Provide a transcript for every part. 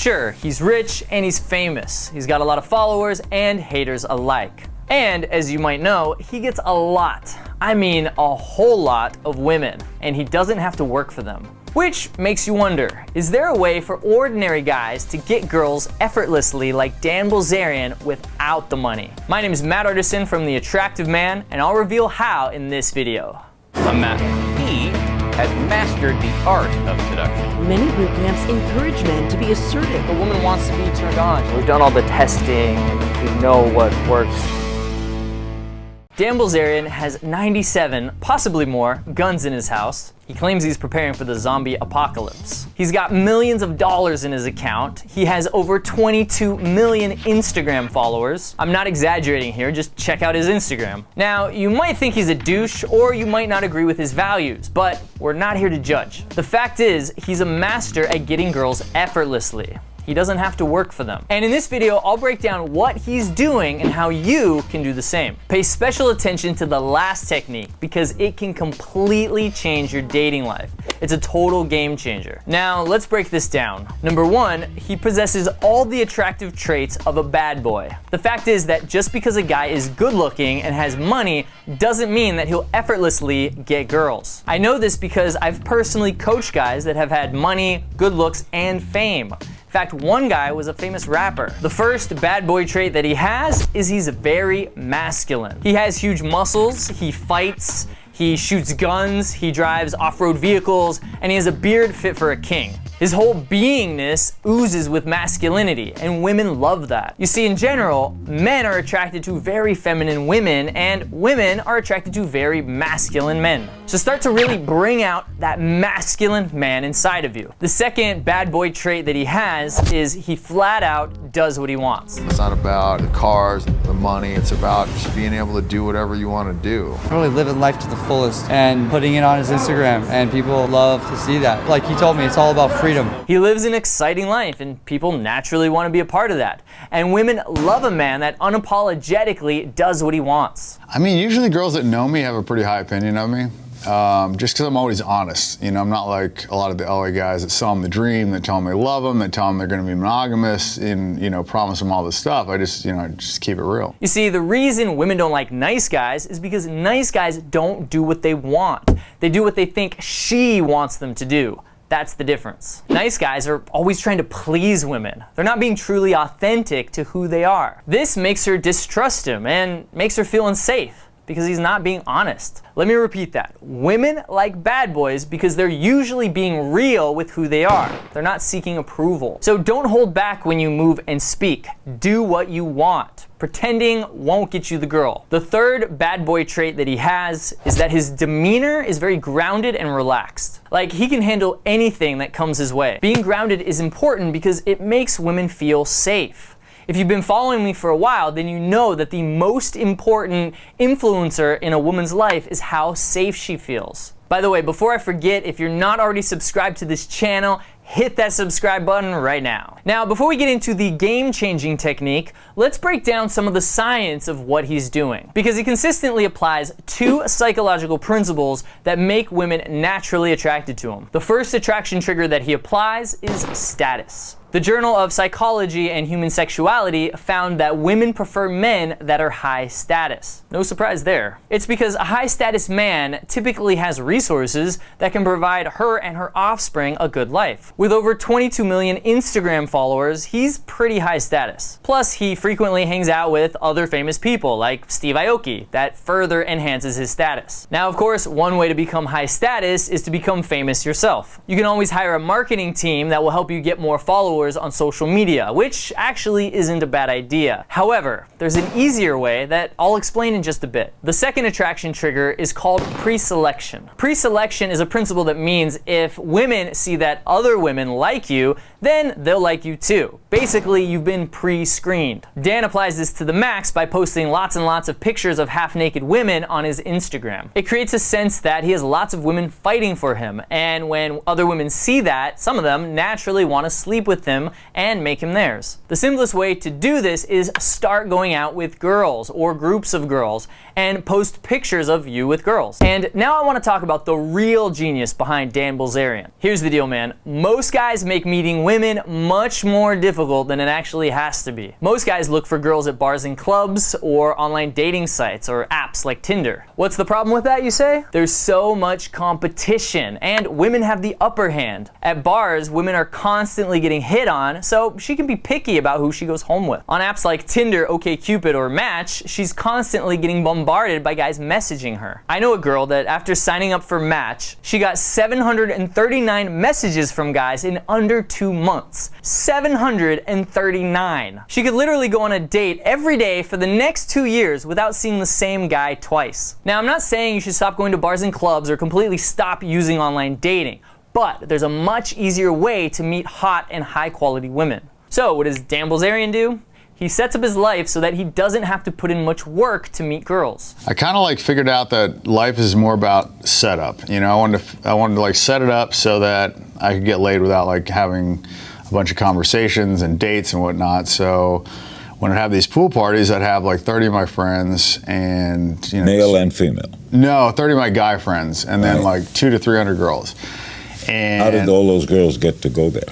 Sure, he's rich and he's famous. He's got a lot of followers and haters alike. And as you might know, he gets a lot, I mean a whole lot of women, and he doesn't have to work for them. Which makes you wonder, is there a way for ordinary guys to get girls effortlessly like Dan Bilzerian without the money? My name is Matt Artisan from The Attractive Man, and I'll reveal how in this video. I'm Matt. He has mastered the art of seduction. Many boot camps encourage men to be assertive. A woman wants to be turned on. We've done all the testing, and we know what works. Dan Bilzerian has 97, possibly more, guns in his house. He claims he's preparing for the zombie apocalypse. He's got millions of dollars in his account. He has over 22 million Instagram followers. I'm not exaggerating here, just check out his Instagram. Now, you might think he's a douche, or you might not agree with his values, but we're not here to judge. The fact is, he's a master at getting girls effortlessly. He doesn't have to work for them. And in this video, I'll break down what he's doing and how you can do the same. Pay special attention to the last technique because it can completely change your dating life. It's a total game changer. Now, let's break this down. Number one, he possesses all the attractive traits of a bad boy. The fact is that just because a guy is good looking and has money doesn't mean that he'll effortlessly get girls. I know this because I've personally coached guys that have had money, good looks, and fame. In fact, one guy was a famous rapper. The first bad boy trait that he has is he's very masculine. He has huge muscles, he fights, he shoots guns, he drives off-road vehicles, and he has a beard fit for a king. His whole beingness oozes with masculinity, and women love that. You see, in general, men are attracted to very feminine women, and women are attracted to very masculine men. So start to really bring out that masculine man inside of you. The second bad boy trait that he has is he flat out does what he wants. It's not about the cars, the money, it's about just being able to do whatever you want to do. Really living life to the fullest and putting it on his Instagram, and people love to see that. Like he told me, it's all about freedom. He lives an exciting life, and people naturally want to be a part of that. And women love a man that unapologetically does what he wants. I mean, usually girls that know me have a pretty high opinion of me. Just because I'm always honest. You know, I'm not like a lot of the LA guys that sell them the dream, that tell them they love them, that tell them they're going to be monogamous, and, you know, promise them all this stuff. I just, you know, just keep it real. You see, the reason women don't like nice guys is because nice guys don't do what they want. They do what they think she wants them to do. That's the difference. Nice guys are always trying to please women. They're not being truly authentic to who they are. This makes her distrust him and makes her feel unsafe because he's not being honest. Let me repeat that. Women like bad boys because they're usually being real with who they are. They're not seeking approval. So don't hold back when you move and speak. Do what you want. Pretending won't get you the girl. The third bad boy trait that he has is that his demeanor is very grounded and relaxed. Like, he can handle anything that comes his way. Being grounded is important because it makes women feel safe. If you've been following me for a while, then you know that the most important influencer in a woman's life is how safe she feels. By the way, before I forget, if you're not already subscribed to this channel, hit that subscribe button right now. Now, before we get into the game-changing technique, let's break down some of the science of what he's doing. Because he consistently applies two psychological principles that make women naturally attracted to him. The first attraction trigger that he applies is status. The Journal of Psychology and Human Sexuality found that women prefer men that are high status. No surprise there. It's because a high status man typically has resources that can provide her and her offspring a good life. With over 22 million Instagram followers, he's pretty high status. Plus, he frequently hangs out with other famous people like Steve Aoki. That further enhances his status. Now, of course, one way to become high status is to become famous yourself. You can always hire a marketing team that will help you get more followers on social media, which actually isn't a bad idea. However, there's an easier way that I'll explain in just a bit. The second attraction trigger is called pre-selection. Pre-selection is a principle that means if women see that other women like you, then they'll like you too. Basically, you've been pre-screened. Dan applies this to the max by posting lots and lots of pictures of half-naked women on his Instagram. It creates a sense that he has lots of women fighting for him, and when other women see that, some of them naturally want to sleep with him him and make him theirs. The simplest way to do this is start going out with girls or groups of girls and post pictures of you with girls. And now I want to talk about the real genius behind Dan Bilzerian. Here's the deal, man. Most guys make meeting women much more difficult than it actually has to be. Most guys look for girls at bars and clubs or online dating sites or apps like Tinder. What's the problem with that, you say? There's so much competition and women have the upper hand. At bars, women are constantly getting hit on, so she can be picky about who she goes home with. On apps like Tinder, OkCupid, or Match, she's constantly getting bombarded by guys messaging her. I know a girl that after signing up for Match, she got 739 messages from guys in under 2 months. 739. She could literally go on a date every day for the next 2 years without seeing the same guy twice. Now, I'm not saying you should stop going to bars and clubs or completely stop using online dating, but there's a much easier way to meet hot and high quality women. So what does Dan Bilzerian do? He sets up his life so that he doesn't have to put in much work to meet girls. I kind of figured out that life is more about setup. You know, I wanted to set it up so that I could get laid without having a bunch of conversations and dates and whatnot. So when I'd have these pool parties, I'd have 30 of my friends and, male and female. No, 30 of my guy friends and then 200 to 300 girls. And how did all those girls get to go there?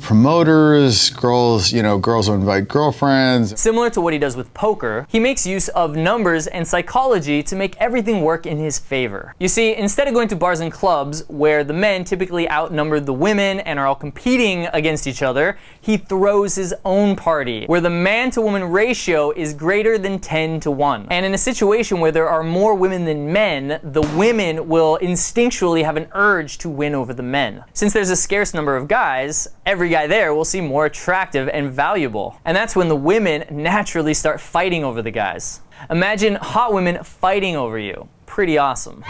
Promoters, girls, girls will invite girlfriends. Similar to what he does with poker, he makes use of numbers and psychology to make everything work in his favor. You see, instead of going to bars and clubs where the men typically outnumber the women and are all competing against each other, he throws his own party where the man to woman ratio is greater than 10 to 1. And in a situation where there are more women than men, the women will instinctually have an urge to win over the men. Since there's a scarce number of guys, every guy there will seem more attractive and valuable. And that's when the women naturally start fighting over the guys. Imagine hot women fighting over you. Pretty awesome.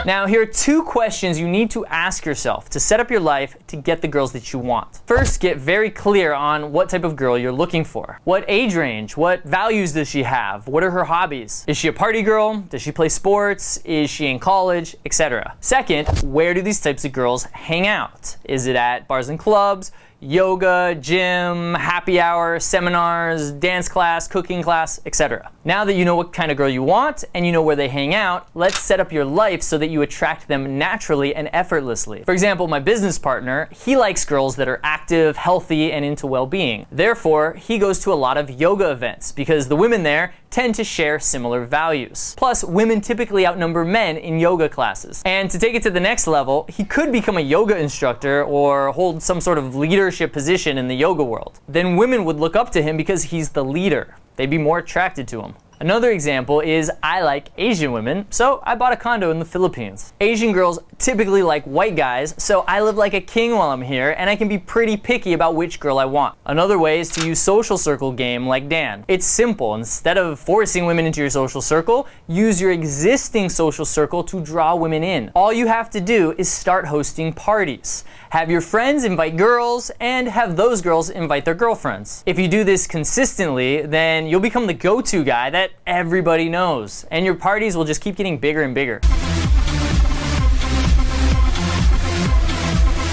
Now, here are 2 questions you need to ask yourself to set up your life to get the girls that you want. First, get very clear on what type of girl you're looking for. What age range? What values does she have? What are her hobbies? Is she a party girl? Does she play sports? Is she in college? Etc. Second, where do these types of girls hang out? Is it at bars and clubs, yoga, gym, happy hour, seminars, dance class, cooking class, etc. Now that you know what kind of girl you want and you know where they hang out, let's set up your life so that you attract them naturally and effortlessly. For example, my business partner, he likes girls that are active, healthy, and into well-being. Therefore, he goes to a lot of yoga events because the women there tend to share similar values. Plus, women typically outnumber men in yoga classes. And to take it to the next level, he could become a yoga instructor or hold some sort of leadership position in the yoga world. Then women would look up to him because he's the leader. They'd be more attracted to him. Another example is I like Asian women, so I bought a condo in the Philippines. Asian girls typically like white guys, so I live like a king while I'm here, and I can be pretty picky about which girl I want. Another way is to use social circle game like Dan. It's simple. Instead of forcing women into your social circle, use your existing social circle to draw women in. All you have to do is start hosting parties. Have your friends invite girls, and have those girls invite their girlfriends. If you do this consistently, then you'll become the go-to guy that everybody knows, and your parties will just keep getting bigger and bigger.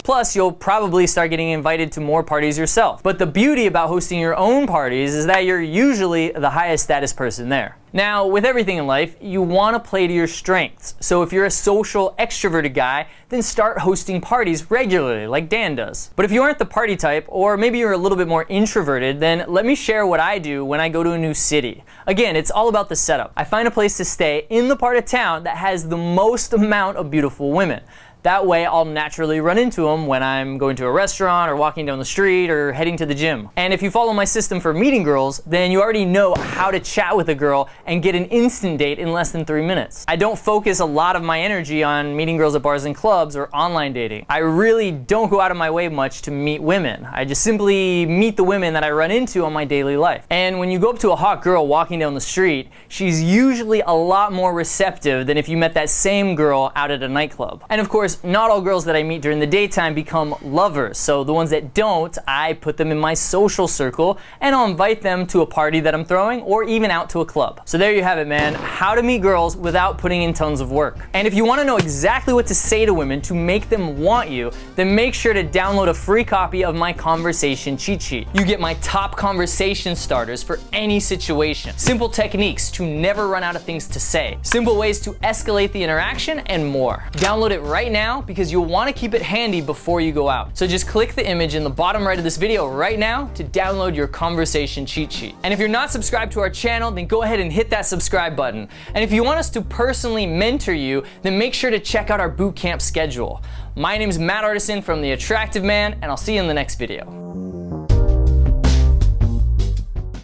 Plus, you'll probably start getting invited to more parties yourself. But the beauty about hosting your own parties is that you're usually the highest status person there. Now, with everything in life, you want to play to your strengths. So if you're a social, extroverted guy, then start hosting parties regularly, like Dan does. But if you aren't the party type, or maybe you're a little bit more introverted, then let me share what I do when I go to a new city. Again, it's all about the setup. I find a place to stay in the part of town that has the most amount of beautiful women. That way, I'll naturally run into them when I'm going to a restaurant or walking down the street or heading to the gym. And if you follow my system for meeting girls, then you already know how to chat with a girl and get an instant date in less than 3 minutes. I don't focus a lot of my energy on meeting girls at bars and clubs or online dating. I really don't go out of my way much to meet women. I just simply meet the women that I run into on my daily life. And when you go up to a hot girl walking down the street, she's usually a lot more receptive than if you met that same girl out at a nightclub. And of course, course, not all girls that I meet during the daytime become lovers, so the ones that don't, I put them in my social circle and I'll invite them to a party that I'm throwing or even out to a club. So there you have it, man. How to meet girls without putting in tons of work. And if you want to know exactly what to say to women to make them want you, then make sure to download a free copy of my conversation cheat sheet. You get my top conversation starters for any situation. Simple techniques to never run out of things to say. Simple ways to escalate the interaction and more. Download it right now because you'll want to keep it handy before you go out. So just click the image in the bottom right of this video right now to download your conversation cheat sheet. And if you're not subscribed to our channel, then go ahead and hit that subscribe button. And if you want us to personally mentor you, then make sure to check out our bootcamp schedule. My name is Matt Artisan from The Attractive Man, and I'll see you in the next video.